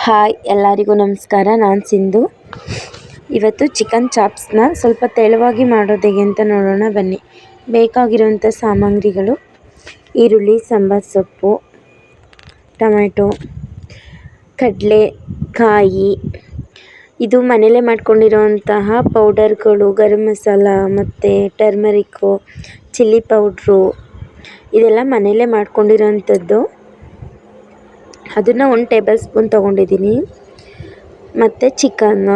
Hi ಎಲ್ಲರಿಗೂ ನಮಸ್ಕಾರ. ನಾನು ಸಿಂಧು. ಇವತ್ತು ಚಿಕನ್ ಚಾಪ್ಸ್ನ ಸ್ವಲ್ಪ ತೆಳುವಾಗಿ ಮಾಡೋದು ಹೇಗೆ ಅಂತ ನೋಡೋಣ ಬನ್ನಿ. ಬೇಕಾಗಿರುವಂಥ ಸಾಮಗ್ರಿಗಳು: ಈರುಳ್ಳಿ, ಸಾಂಬಾರು ಸೊಪ್ಪು, ಟೊಮೆಟೊ, ಕಡಲೆಕಾಯಿ, ಇದು ಮನೆಯಲ್ಲೇ ಮಾಡ್ಕೊಂಡಿರೋಂತಹ ಪೌಡರ್ಗಳು, ಗರಂ ಮಸಾಲ ಮತ್ತು ಟರ್ಮರಿಕ್ಕು, ಚಿಲ್ಲಿ ಪೌಡ್ರು, ಇದೆಲ್ಲ ಮನೆಯಲ್ಲೇ ಮಾಡ್ಕೊಂಡಿರೋಂಥದ್ದು. ಅದನ್ನು 1 ಟೇಬಲ್ ಸ್ಪೂನ್ ತೊಗೊಂಡಿದ್ದೀನಿ. ಮತ್ತು ಚಿಕನ್ನು,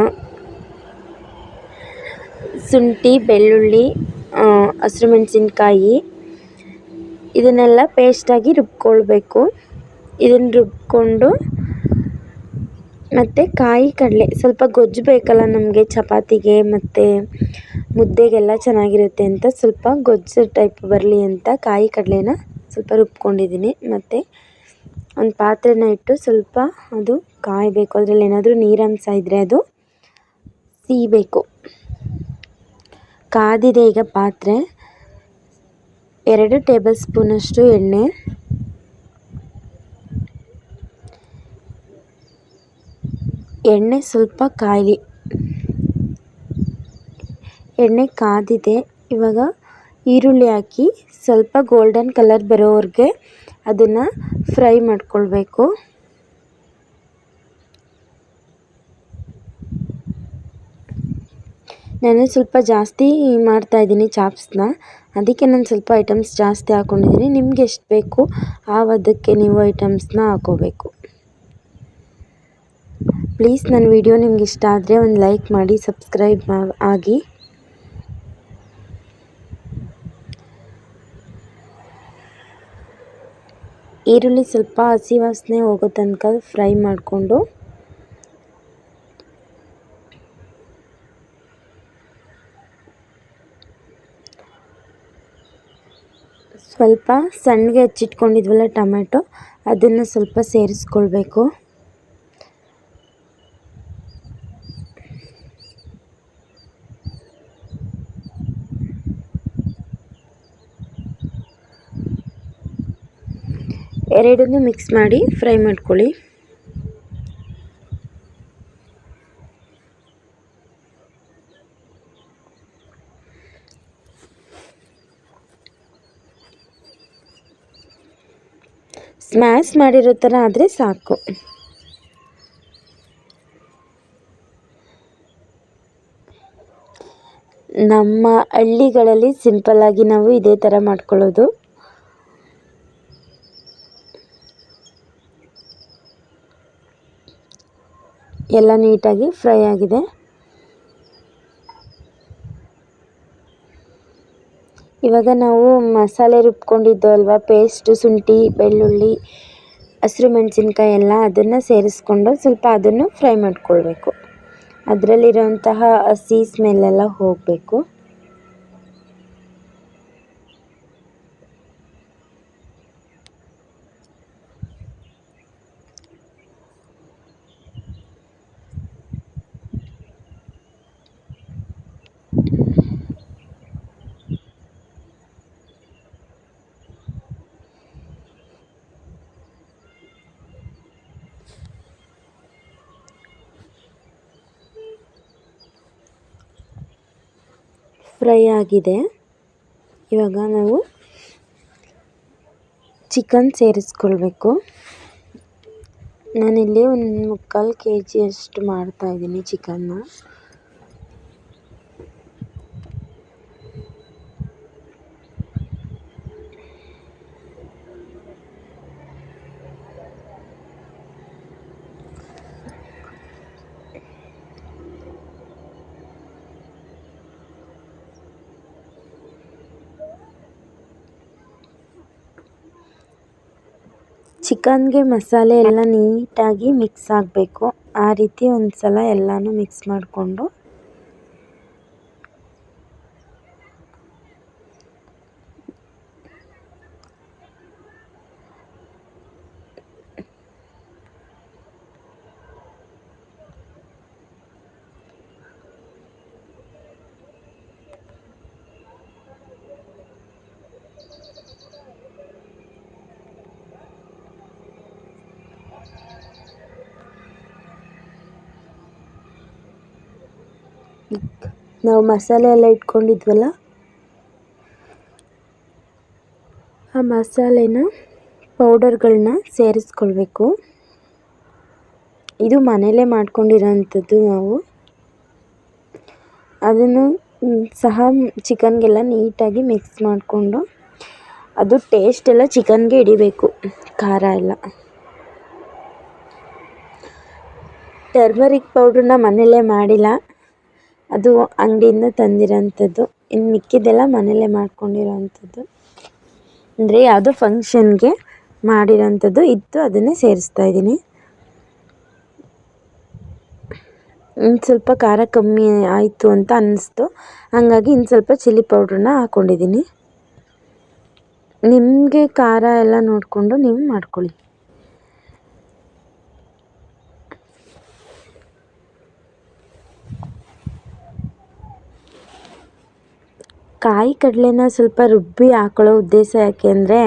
ಶುಂಠಿ, ಬೆಳ್ಳುಳ್ಳಿ, ಹಸಿರುಮೆಣಸಿನ್ಕಾಯಿ, ಇದನ್ನೆಲ್ಲ ಪೇಸ್ಟಾಗಿ ರುಬ್ಕೊಳ್ಬೇಕು. ಇದನ್ನು ರುಬ್ಕೊಂಡು ಮತ್ತು ಕಾಯಿ ಕಡಲೆ ಸ್ವಲ್ಪ ಗೊಜ್ಜು ಬೇಕಲ್ಲ ನಮಗೆ ಚಪಾತಿಗೆ ಮತ್ತು ಮುದ್ದೆಗೆಲ್ಲ ಚೆನ್ನಾಗಿರುತ್ತೆ ಅಂತ, ಸ್ವಲ್ಪ ಗೊಜ್ಜು ಟೈಪ್ ಬರಲಿ ಅಂತ ಕಾಯಿ ಕಡಲೆನ ಸ್ವಲ್ಪ ರುಬ್ಕೊಂಡಿದ್ದೀನಿ. ಮತ್ತು ಒಂದು ಪಾತ್ರೆನ ಇಟ್ಟು ಸ್ವಲ್ಪ ಅದು ಕಾಯಬೇಕು. ಅದರಲ್ಲಿ ಏನಾದರೂ ನೀರಂಶ ಇದ್ದರೆ ಅದು ಸೀಬೇಕು. ಕಾದಿದೆ ಈಗ ಪಾತ್ರೆ. 2 ಟೇಬಲ್ ಸ್ಪೂನಷ್ಟು ಎಣ್ಣೆ ಸ್ವಲ್ಪ ಕಾಯಲಿ. ಎಣ್ಣೆ ಕಾದಿದೆ. ಇವಾಗ ಈರುಳ್ಳಿ ಹಾಕಿ ಸ್ವಲ್ಪ ಗೋಲ್ಡನ್ ಕಲರ್ ಬರೋವರೆಗೆ ಅದನ್ನು ಫ್ರೈ ಮಾಡ್ಕೊಳ್ಬೇಕು. ನಾನು ಸ್ವಲ್ಪ ಜಾಸ್ತಿ ಮಾಡ್ತಾಯಿದ್ದೀನಿ ಚಾಪ್ಸ್ನ, ಅದಕ್ಕೆ ನಾನು ಸ್ವಲ್ಪ ಐಟಮ್ಸ್ ಜಾಸ್ತಿ ಹಾಕ್ಕೊಂಡಿದ್ದೀನಿ. ನಿಮ್ಗೆ ಎಷ್ಟು ಬೇಕು ಅದಕ್ಕೆ ನೀವು ಐಟಮ್ಸ್ನ ಹಾಕ್ಕೋಬೇಕು. ಪ್ಲೀಸ್ ನನ್ನ ವಿಡಿಯೋ ನಿಮ್ಗೆ ಇಷ್ಟ ಆದರೆ ಒಂದು ಲೈಕ್ ಮಾಡಿ, ಸಬ್ಸ್ಕ್ರೈಬ್ ಆಗಿ. ಈರುಳ್ಳಿ ಸ್ವಲ್ಪ ಹಸಿ ವಾಸನೆ ಹೋಗೋ ತನಕ ಫ್ರೈ ಮಾಡಿಕೊಂಡು ಸ್ವಲ್ಪ ಸಣ್ಣಗೆ ಹೆಚ್ಚಿಟ್ಕೊಂಡಿದ್ವಲ್ಲ ಟೊಮೆಟೊ, ಅದನ್ನು ಸ್ವಲ್ಪ ಸೇರಿಸ್ಕೊಳ್ಬೇಕು. ಎರಡನ್ನೂ ಮಿಕ್ಸ್ ಮಾಡಿ ಫ್ರೈ ಮಾಡ್ಕೊಳ್ಳಿ. ಸ್ಮ್ಯಾಶ್ ಮಾಡಿರೋ ಥರ ಆದರೆ ಸಾಕು. ನಮ್ಮ ಹಳ್ಳಿಗಳಲ್ಲಿ ಸಿಂಪಲ್ಲಾಗಿ ನಾವು ಇದೇ ಥರ ಮಾಡ್ಕೊಳ್ಳೋದು. ಎಲ್ಲ ನೀಟಾಗಿ ಫ್ರೈ ಆಗಿದೆ. ಇವಾಗ ನಾವು ಮಸಾಲೆ ರುಬ್ಕೊಂಡಿದ್ದೋ ಪೇಸ್ಟು, ಶುಂಠಿ, ಬೆಳ್ಳುಳ್ಳಿ, ಹಸಿರು ಮೆಣಸಿನ್ಕಾಯಿ ಎಲ್ಲ ಅದನ್ನು ಸೇರಿಸ್ಕೊಂಡು ಸ್ವಲ್ಪ ಅದನ್ನು ಫ್ರೈ ಮಾಡ್ಕೊಳ್ಬೇಕು. ಅದರಲ್ಲಿರೋಂತಹ ಹಸಿ ಸ್ಮೆಲ್ಲೆಲ್ಲ ಹೋಗಬೇಕು. ಫ್ರೈ ಆಗಿದೆ. ಇವಾಗ ನಾವು ಚಿಕನ್ ಸೇರಿಸ್ಕೊಳ್ಬೇಕು. ನಾನಿಲ್ಲಿ 1/4 kg ಅಷ್ಟು ಮಾಡ್ತಾಯಿದ್ದೀನಿ ಚಿಕನ್ನ. ಚಿಕನ್ಗೆ ಮಸಾಲೆ ಎಲ್ಲ ನೀಟಾಗಿ ಮಿಕ್ಸ್ ಆಗಬೇಕು. ಆ ರೀತಿ ಒಂದು ಸಲ ಎಲ್ಲನೂ ಮಿಕ್ಸ್ ಮಾಡಿಕೊಂಡು ನಾವು ಮಸಾಲೆ ಎಲ್ಲ ಇಟ್ಕೊಂಡಿದ್ವಲ್ಲ, ಆ ಮಸಾಲೆನ ಪೌಡರ್ಗಳನ್ನ ಸೇರಿಸ್ಕೊಳ್ಬೇಕು. ಇದು ಮನೇಲೇ ಮಾಡ್ಕೊಂಡಿರೋಂಥದ್ದು. ನಾವು ಅದನ್ನು ಸಹ ಚಿಕನ್ಗೆಲ್ಲ ನೀಟಾಗಿ ಮಿಕ್ಸ್ ಮಾಡಿಕೊಂಡು, ಅದು ಟೇಸ್ಟ್ ಎಲ್ಲ ಚಿಕನ್ಗೆ ಹಿಡಿಬೇಕು, ಖಾರ ಎಲ್ಲ. ಟರ್ಮರಿಕ್ ಪೌಡ್ರನ್ನ ಮನೇಲೇ ಮಾಡಿಲ್ಲ, ಅದು ಅಂಗಡಿಯಿಂದ ತಂದಿರೋಂಥದ್ದು. ಇನ್ನು ಮಿಕ್ಕಿದ್ದೆಲ್ಲ ಮನೇಲೇ ಮಾಡ್ಕೊಂಡಿರೋಂಥದ್ದು. ಅಂದರೆ ಯಾವುದೋ ಫಂಕ್ಷನ್ಗೆ ಮಾಡಿರೋಂಥದ್ದು ಇತ್ತು, ಅದನ್ನೇ ಸೇರಿಸ್ತಾ ಇದ್ದೀನಿ. ಇನ್ನು ಸ್ವಲ್ಪ ಖಾರ ಕಮ್ಮಿ ಆಯಿತು ಅಂತ ಅನ್ನಿಸ್ತು, ಹಾಗಾಗಿ ಇನ್ನು ಸ್ವಲ್ಪ ಚಿಲ್ಲಿ ಪೌಡ್ರನ್ನ ಹಾಕ್ಕೊಂಡಿದ್ದೀನಿ. ನಿಮಗೆ ಖಾರ ಎಲ್ಲ ನೋಡಿಕೊಂಡು ನೀವು ಮಾಡ್ಕೊಳ್ಳಿ. ಕಾಯಿ ಕಡಲೆನ ಸ್ವಲ್ಪ ರುಬ್ಬಿ ಹಾಕೊಳ್ಳೋ ಉದ್ದೇಶ ಯಾಕೆ ಅಂದರೆ,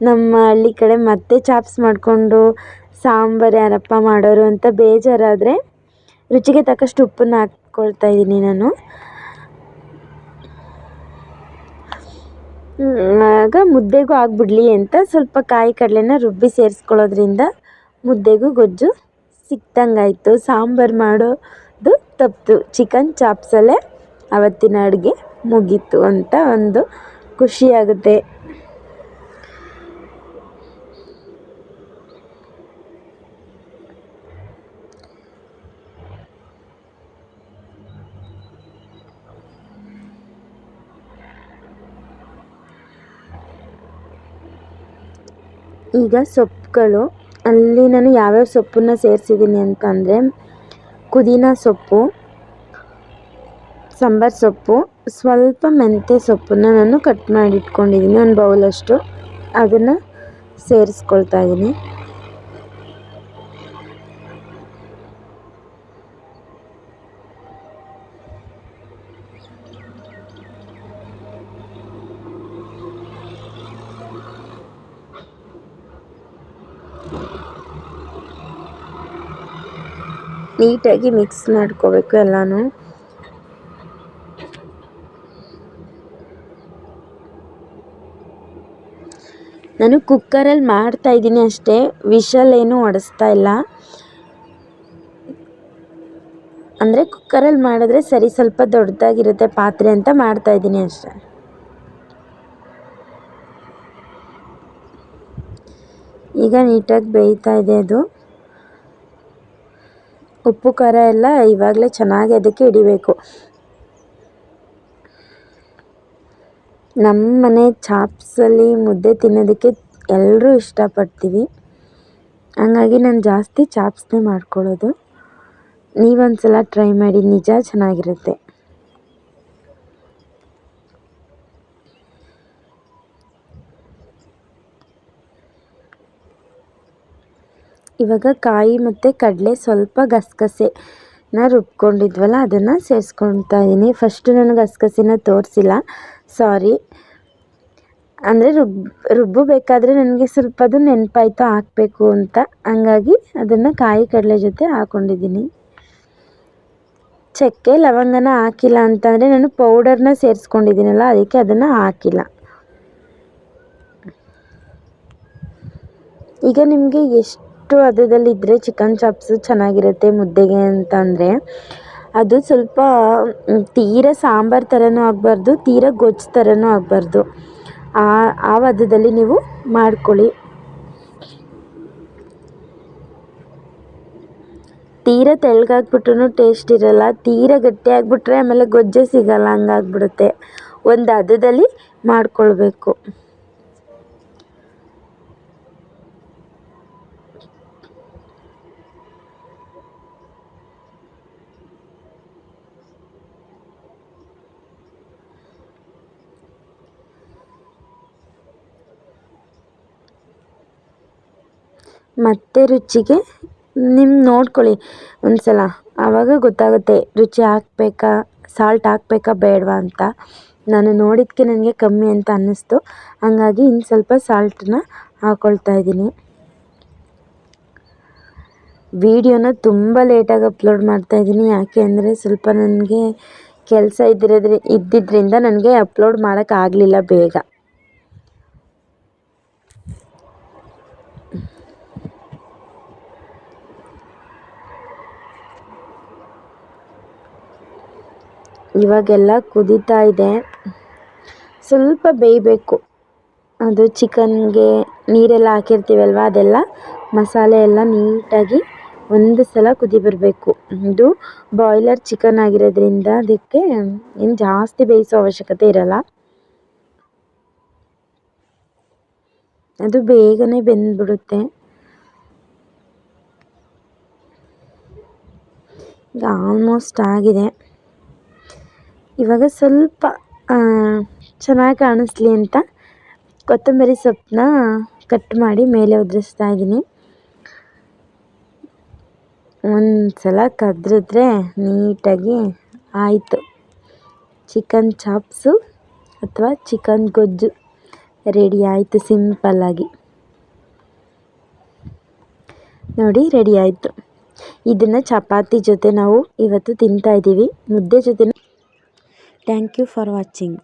ನಮ್ಮ ಹಳ್ಳಿ ಕಡೆ ಮತ್ತೆ ಚಾಪ್ಸ್ ಮಾಡಿಕೊಂಡು ಸಾಂಬಾರು ಯಾರಪ್ಪ ಮಾಡೋರು ಅಂತ ಬೇಜಾರಾದರೆ ರುಚಿಗೆ ತಕ್ಕಷ್ಟು ಉಪ್ಪನ್ನು ಹಾಕ್ಕೊಳ್ತಾ ಇದ್ದೀನಿ ನಾನು. ಆಗ ಮುದ್ದೆಗೂ ಆಗಿಬಿಡ್ಲಿ ಅಂತ ಸ್ವಲ್ಪ ಕಾಯಿ ಕಡಲೆನ ರುಬ್ಬಿ ಸೇರಿಸ್ಕೊಳ್ಳೋದ್ರಿಂದ ಮುದ್ದೆಗೂ ಗೊಜ್ಜು ಸಿಕ್ತಂಗಾಯಿತು. ಸಾಂಬಾರು ಮಾಡೋದು ತಪ್ಪಿತು, ಚಿಕನ್ ಚಾಪ್ಸಲ್ಲೇ ಆವತ್ತಿನ ಅಡುಗೆ ಮುಗೀತು ಅಂತ ಒಂದು ಖುಷಿಯಾಗುತ್ತೆ. ಈಗ ಸೊಪ್ಪುಗಳು, ಅಲ್ಲಿ ನಾನು ಯಾವ್ಯಾವ ಸೊಪ್ಪನ್ನ ಸೇರಿಸಿದ್ದೀನಿ ಅಂತ ಅಂದರೆ, ಪುದೀನ ಸೊಪ್ಪು, ಸಾಂಬಾರು ಸೊಪ್ಪು, ಸ್ವಲ್ಪ ಮೆಂತ್ಯ ಸೊಪ್ಪನ್ನು ನಾನು ಕಟ್ ಮಾಡಿ ಇಟ್ಕೊಂಡಿದ್ದೀನಿ, ಒಂದು ಬೌಲಷ್ಟು. ಅದನ್ನು ಸೇರಿಸ್ಕೊಳ್ತಾ ಇದ್ದೀನಿ. ನೀಟಾಗಿ ಮಿಕ್ಸ್ ಮಾಡ್ಕೋಬೇಕು ಎಲ್ಲನೂ. ನಾನು ಕುಕ್ಕರಲ್ಲಿ ಮಾಡ್ತಾಯಿದ್ದೀನಿ ಅಷ್ಟೇ, ವಿಷಲ್ ಏನೂ ಹೊಡೆಸ್ತಾ ಇಲ್ಲ. ಅಂದರೆ ಕುಕ್ಕರಲ್ಲಿ ಮಾಡಿದ್ರೆ ಸರಿ, ಸ್ವಲ್ಪ ದೊಡ್ಡದಾಗಿರುತ್ತೆ ಪಾತ್ರೆ ಅಂತ ಮಾಡ್ತಾಯಿದ್ದೀನಿ ಅಷ್ಟೇ. ಈಗ ನೀಟಾಗಿ ಬೇಯ್ತಾ ಇದೆ ಅದು. ಉಪ್ಪು ಖಾರ ಎಲ್ಲ ಇವಾಗಲೇ ಚೆನ್ನಾಗಿ ಅದಕ್ಕೆ ಹಿಡಿಬೇಕು. ನಮ್ಮ ಮನೆ ಚಾಪ್ಸಲ್ಲಿ ಮುದ್ದೆ ತಿನ್ನೋದಕ್ಕೆ ಎಲ್ಲರೂ ಇಷ್ಟಪಡ್ತೀವಿ, ಹಂಗಾಗಿ ನಾನು ಜಾಸ್ತಿ ಚಾಪ್ಸ್ನೇ ಮಾಡ್ಕೊಳ್ಳೋದು. ನೀವೊಂದ್ಸಲ ಟ್ರೈ ಮಾಡಿ, ನಿಜ ಚೆನ್ನಾಗಿರುತ್ತೆ. ಇವಾಗ ಕಾಯಿ ಮತ್ತು ಕಡಲೆ, ಸ್ವಲ್ಪ ಗಸಗಸೆನ ರುಬ್ಕೊಂಡಿದ್ವಲ್ಲ ಅದನ್ನು ಸೇರಿಸ್ಕೊಳ್ತಾ ಇದ್ದೀನಿ. ಫಸ್ಟು ನಾನು ಗಸಗಸೆನ ತೋರಿಸಿಲ್ಲ, ಸಾರಿ. ಅಂದರೆ ರುಬ್ಬಬೇಕಾದ್ರೆ ನನಗೆ ಸ್ವಲ್ಪ ಅದು ನೆನಪಾಯಿತು ಹಾಕಬೇಕು ಅಂತ, ಹಂಗಾಗಿ ಅದನ್ನು ಕಾಯಿ ಕಡಲೆ ಜೊತೆ ಹಾಕ್ಕೊಂಡಿದ್ದೀನಿ. ಚಕ್ಕೆ ಲವಂಗನ ಹಾಕಿಲ್ಲ ಅಂತಂದರೆ, ನಾನು ಪೌಡರ್ನ ಸೇರಿಸ್ಕೊಂಡಿದ್ದೀನಲ್ಲ ಅದಕ್ಕೆ ಅದನ್ನು ಹಾಕಿಲ್ಲ. ಈಗ ನಿಮಗೆ ಎಷ್ಟು ಹದದಲ್ಲಿದ್ದರೆ ಚಿಕನ್ ಚಾಪ್ಸು ಚೆನ್ನಾಗಿರುತ್ತೆ ಮುದ್ದೆಗೆ ಅಂತಂದರೆ, ಅದು ಸ್ವಲ್ಪ ತೀರ ಸಾಂಬಾರು ಥರನೂ ಆಗಬಾರ್ದು, ತೀರ ಗೊಜ್ಜು ಥರನೂ ಆಗಬಾರ್ದು. ಆ ಹದದಲ್ಲಿ ನೀವು ಮಾಡ್ಕೊಳ್ಳಿ. ತೀರ ತೆಳ್ಳಗಾಗ್ಬಿಟ್ರೂ ಟೇಸ್ಟ್ ಇರಲ್ಲ, ತೀರ ಗಟ್ಟಿ ಆಗಿಬಿಟ್ರೆ ಆಮೇಲೆ ಗೊಜ್ಜೆ ಸಿಗಲ್ಲ, ಹಂಗಾಗ್ಬಿಡುತ್ತೆ. ಒಂದು ಹದದಲ್ಲಿ ಮಾಡ್ಕೊಳ್ಬೇಕು. ಮತ್ತು ರುಚಿಗೆ ನಿಮ್ಮ ನೋಡ್ಕೊಳ್ಳಿ ಒಂದು ಸಲ, ಆವಾಗ ಗೊತ್ತಾಗುತ್ತೆ ರುಚಿ ಹಾಕಬೇಕಾ, ಸಾಲ್ಟ್ ಹಾಕಬೇಕಾ ಬೇಡವಾ ಅಂತ. ನಾನು ನೋಡಿದ್ದಕ್ಕೆ ನನಗೆ ಕಮ್ಮಿ ಅಂತ ಅನ್ನಿಸ್ತು, ಹಾಗಾಗಿ ಇನ್ನು ಸ್ವಲ್ಪ ಸಾಲ್ಟನ್ನ ಹಾಕ್ಕೊಳ್ತಾ ಇದ್ದೀನಿ. ವಿಡಿಯೋನ ತುಂಬ ಲೇಟಾಗಿ ಅಪ್ಲೋಡ್ ಮಾಡ್ತಾಯಿದ್ದೀನಿ. ಯಾಕೆ ಅಂದರೆ ಸ್ವಲ್ಪ ನನಗೆ ಕೆಲಸ ಇದ್ದಿದ್ದರಿಂದ ನನಗೆ ಅಪ್ಲೋಡ್ ಮಾಡೋಕ್ಕಾಗಲಿಲ್ಲ ಬೇಗ. ಇವಾಗೆಲ್ಲ ಕುದೀತಾ ಇದೆ, ಸ್ವಲ್ಪ ಬೇಯಬೇಕು. ಅದು ಚಿಕನ್ಗೆ ನೀರೆಲ್ಲ ಹಾಕಿರ್ತೀವಲ್ವ, ಅದೆಲ್ಲ ಮಸಾಲೆ ಎಲ್ಲ ನೀಟಾಗಿ ಒಂದು ಸಲ ಕುದಿ ಬರಬೇಕು. ಇದು ಬಾಯ್ಲರ್ ಚಿಕನ್ ಆಗಿರೋದ್ರಿಂದ ಅದಕ್ಕೆ ಏನು ಜಾಸ್ತಿ ಬೇಯಿಸೋ ಅವಶ್ಯಕತೆ ಇರಲ್ಲ. ಅದು ಬೇಗನೆ ಬೆಂದ್ಬಿಡುತ್ತೆ. ಈಗ ಆಲ್ಮೋಸ್ಟ್ ಆಗಿದೆ. ಇವಾಗ ಸ್ವಲ್ಪ ಚೆನ್ನಾಗಿ ಕಾಣಿಸ್ಲಿ ಅಂತ ಕೊತ್ತಂಬರಿ ಸೊಪ್ಪನ್ನ ಕಟ್ ಮಾಡಿ ಮೇಲೆ ಉದುರಿಸ್ತಾ ಇದ್ದೀನಿ. ಒಂದು ಸಲ ಕದ್ರಿದ್ರೆ ನೀಟಾಗಿ ಆಯಿತು. ಚಿಕನ್ ಚಾಪ್ಸು ಅಥವಾ ಚಿಕನ್ ಗೊಜ್ಜು ರೆಡಿ ಆಯಿತು ಸಿಂಪಲ್ಲಾಗಿ. ನೋಡಿ ರೆಡಿ ಆಯಿತು. ಇದನ್ನು ಚಪಾತಿ ಜೊತೆ ನಾವು ಇವತ್ತು ತಿಂತಾಯಿದ್ದೀವಿ, ಮುದ್ದೆ ಜೊತೆ. Thank you for watching.